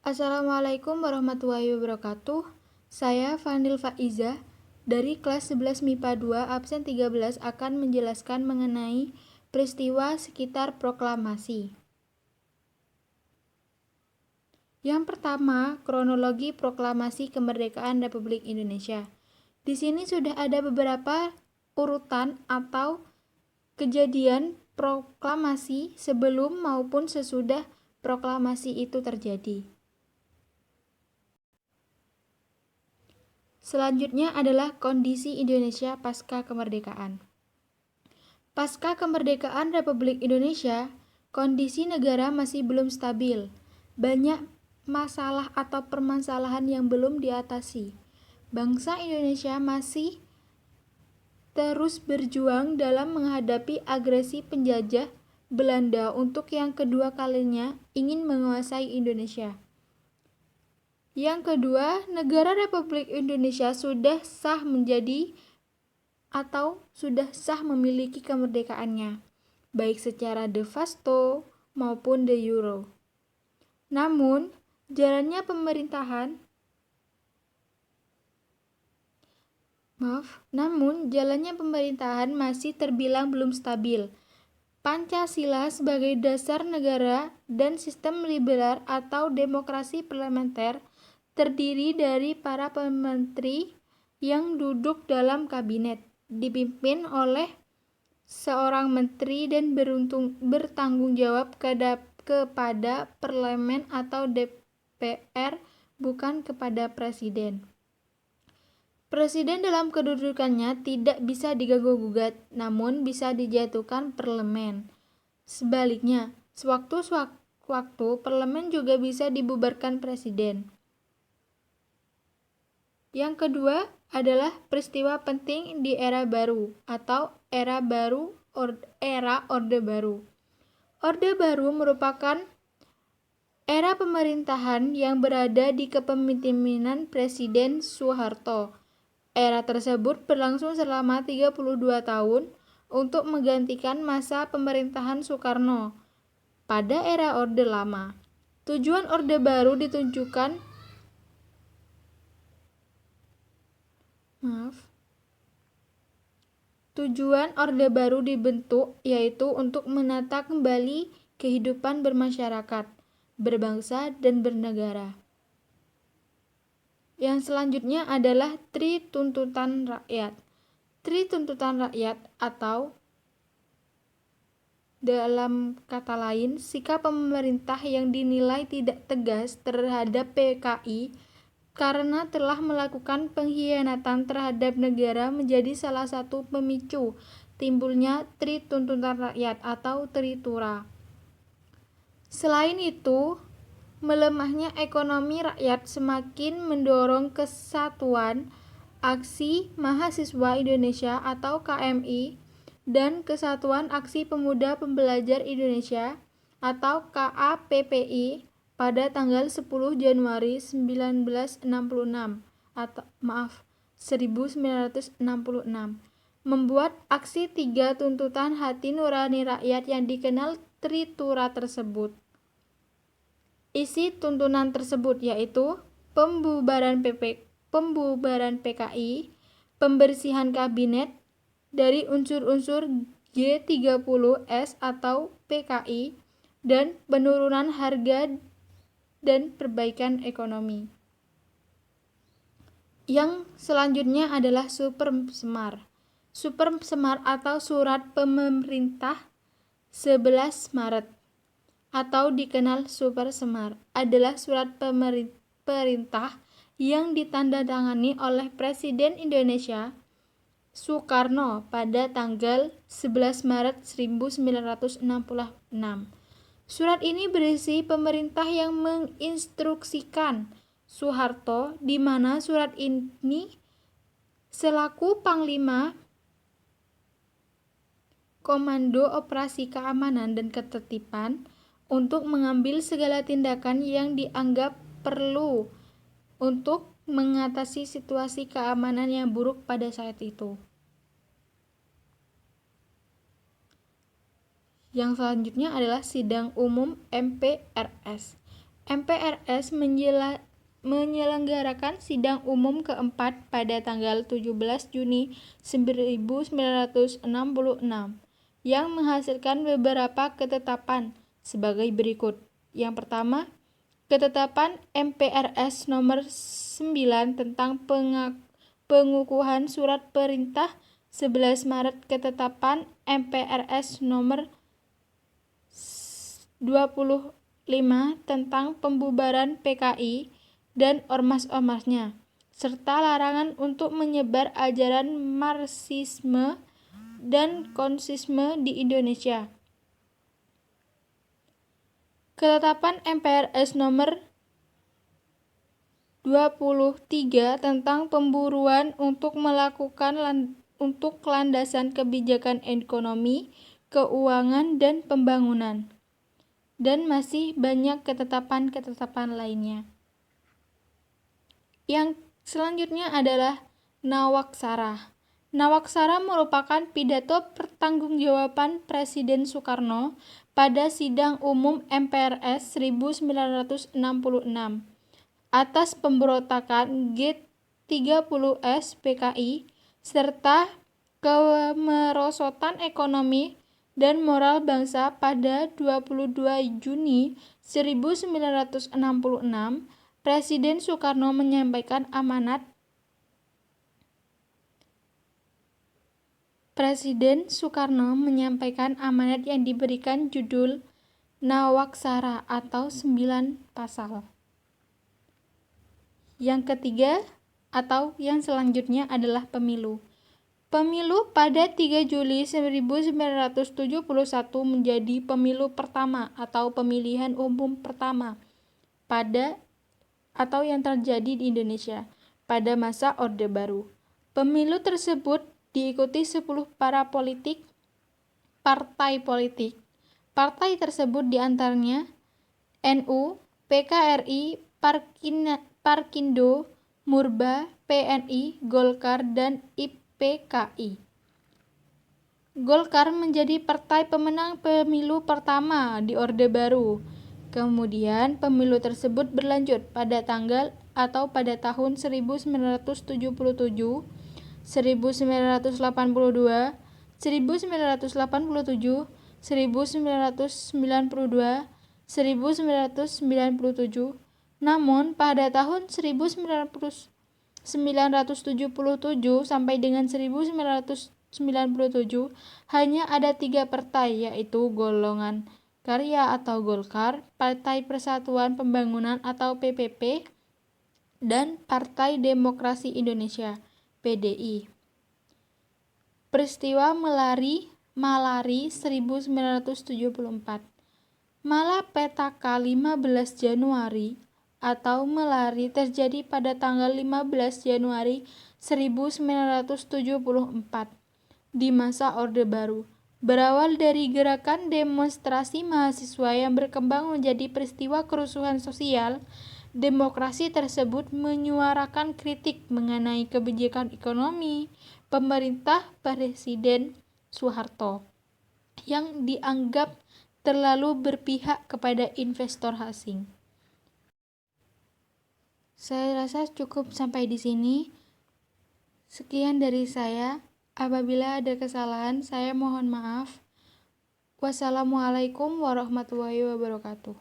Assalamualaikum warahmatullahi wabarakatuh. Saya Fanil Faiza dari kelas 11 MIPA 2 absen 13 akan menjelaskan mengenai peristiwa sekitar proklamasi. Yang pertama, kronologi proklamasi kemerdekaan Republik Indonesia. Di sini sudah ada beberapa urutan atau kejadian proklamasi sebelum maupun sesudah proklamasi itu terjadi. Selanjutnya adalah kondisi Indonesia pasca kemerdekaan. Pasca kemerdekaan Republik Indonesia, kondisi negara masih belum stabil. Banyak masalah atau permasalahan yang belum diatasi. Bangsa Indonesia masih terus berjuang dalam menghadapi agresi penjajah Belanda untuk yang kedua kalinya ingin menguasai Indonesia. Yang kedua, negara Republik Indonesia sudah sah menjadi atau sudah sah memiliki kemerdekaannya, baik secara de facto maupun de jure. Namun, jalannya pemerintahan masih terbilang belum stabil. Pancasila sebagai dasar negara dan sistem liberal atau demokrasi parlementer terdiri dari para menteri yang duduk dalam kabinet, dipimpin oleh seorang menteri dan bertanggung jawab kepada parlemen atau DPR, bukan kepada presiden. Presiden dalam kedudukannya tidak bisa diganggu-gugat, namun bisa dijatuhkan parlemen. Sebaliknya, sewaktu-waktu parlemen juga bisa dibubarkan presiden. Yang kedua adalah peristiwa penting di era baru atau era Orde Baru. Orde Baru merupakan era pemerintahan yang berada di kepemimpinan Presiden Soeharto. Era tersebut berlangsung selama 32 tahun untuk menggantikan masa pemerintahan Soekarno pada era Orde Lama. Tujuan Orde Baru dibentuk yaitu untuk menata kembali kehidupan bermasyarakat, berbangsa, dan bernegara. Yang selanjutnya adalah Tri Tuntutan Rakyat. Tri Tuntutan Rakyat atau dalam kata lain, sikap pemerintah yang dinilai tidak tegas terhadap PKI karena telah melakukan pengkhianatan terhadap negara menjadi salah satu pemicu timbulnya Tri Tuntutan Rakyat atau Tritura. Selain itu, melemahnya ekonomi rakyat semakin mendorong kesatuan Aksi Mahasiswa Indonesia atau KMI dan Kesatuan Aksi Pemuda Pembelajar Indonesia atau KAPPI pada tanggal 10 Januari 1966 membuat aksi 3 tuntutan hati nurani rakyat yang dikenal Tritura tersebut. Isi tuntunan tersebut yaitu pembubaran PKI, pembersihan kabinet dari unsur-unsur G30S atau PKI, dan penurunan harga dan perbaikan ekonomi. Yang selanjutnya adalah Supersemar. Supersemar atau Surat Pemerintah 11 Maret atau dikenal Supersemar adalah surat pemerintah yang ditandatangani oleh Presiden Indonesia Soekarno pada tanggal 11 Maret 1966. Surat ini berisi pemerintah yang menginstruksikan Soeharto, di mana surat ini selaku Panglima Komando Operasi Keamanan dan Ketertiban untuk mengambil segala tindakan yang dianggap perlu untuk mengatasi situasi keamanan yang buruk pada saat itu. Yang selanjutnya adalah Sidang Umum MPRS. MPRS menyelenggarakan sidang umum keempat pada tanggal 17 Juni 1966 yang menghasilkan beberapa ketetapan sebagai berikut. Yang pertama, ketetapan MPRS nomor 9 tentang pengukuhan surat perintah 11 Maret, ketetapan MPRS nomor 25 tentang pembubaran PKI dan ormas-ormasnya, serta larangan untuk menyebar ajaran Marxisme dan Komunisme di Indonesia. Ketetapan MPRS nomor 23 tentang pemburuan untuk landasan kebijakan ekonomi, keuangan, dan pembangunan. Dan masih banyak ketetapan-ketetapan lainnya. Yang selanjutnya adalah Nawaksara. Nawaksara merupakan pidato pertanggungjawaban Presiden Soekarno pada Sidang Umum MPRS 1966 atas pemberontakan G30S PKI serta kemerosotan ekonomi dan moral bangsa pada 22 Juni 1966, Presiden Soekarno menyampaikan amanat yang diberikan judul Nawaksara atau 9 pasal. Yang ketiga atau yang selanjutnya adalah pemilu. Pemilu pada 3 Juli 1971 menjadi pemilu pertama atau pemilihan umum pertama yang terjadi di Indonesia pada masa Orde Baru. Pemilu tersebut diikuti 10 partai politik. Partai tersebut diantaranya NU, PKRI, Parkindo, Murba, PNI, Golkar, dan PKI. Golkar menjadi partai pemenang pemilu pertama di Orde Baru. Kemudian pemilu tersebut berlanjut pada tahun 1977, 1982, 1987, 1992, 1997. Namun pada tahun 1977 sampai dengan 1997 hanya ada 3 partai, yaitu Golongan Karya atau Golkar, Partai Persatuan Pembangunan atau PPP, dan Partai Demokrasi Indonesia PDI. Peristiwa Malari 1974. Malapetaka 15 Januari atau Malari terjadi pada tanggal 15 Januari 1974 di masa Orde Baru. Berawal dari gerakan demonstrasi mahasiswa yang berkembang menjadi peristiwa kerusuhan sosial, demokrasi tersebut menyuarakan kritik mengenai kebijakan ekonomi pemerintah Presiden Soeharto yang dianggap terlalu berpihak kepada investor asing. Saya rasa cukup sampai di sini. Sekian dari saya. Apabila ada kesalahan, saya mohon maaf. Wassalamualaikum warahmatullahi wabarakatuh.